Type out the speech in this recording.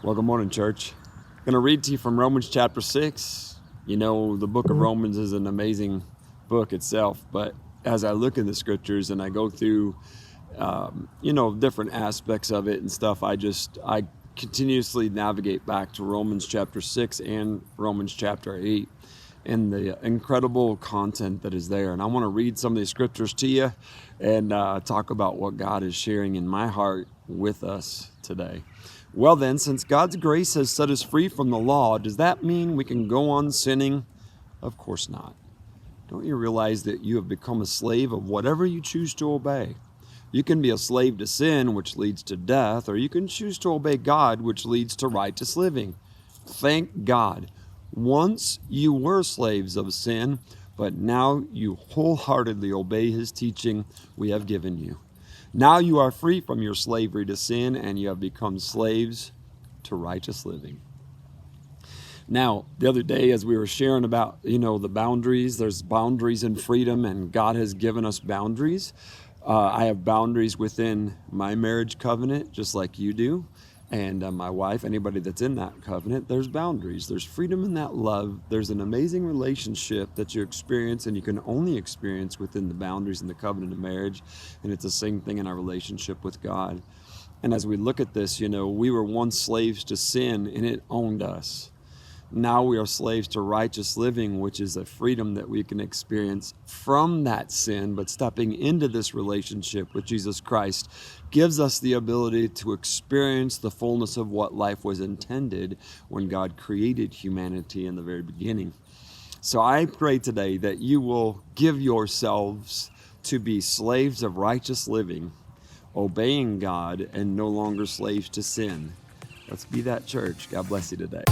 Well, good morning, church. I'm going to read to you from Romans chapter 6. You know, the book of Romans is an amazing book itself, but as I look at the scriptures and I go through, different aspects of it and stuff, I continuously navigate back to Romans chapter 6 and Romans chapter 8 and the incredible content that is there. And I want to read some of these scriptures to you and talk about what God is sharing in my heart with us today. Well then, since God's grace has set us free from the law, does that mean we can go on sinning? Of course not. Don't you realize that you have become a slave of whatever you choose to obey? You can be a slave to sin, which leads to death, or you can choose to obey God, which leads to righteous living. Thank God. Once you were slaves of sin, but now you wholeheartedly obey His teaching we have given you. Now you are free from your slavery to sin, and you have become slaves to righteous living. Now, the other day, as we were sharing about, the boundaries, there's boundaries in freedom, and God has given us boundaries. I have boundaries within my marriage covenant, just like you do. And my wife, anybody that's in that covenant, there's boundaries. There's freedom in that love. There's an amazing relationship that you experience, and you can only experience within the boundaries in the covenant of marriage. And it's the same thing in our relationship with God. And as we look at this, we were once slaves to sin, and it owned us. Now we are slaves to righteous living, which is a freedom that we can experience from that sin, but stepping into this relationship with Jesus Christ gives us the ability to experience the fullness of what life was intended when God created humanity in the very beginning. So I pray today that you will give yourselves to be slaves of righteous living, obeying God, and no longer slaves to sin. Let's be that church. God bless you today.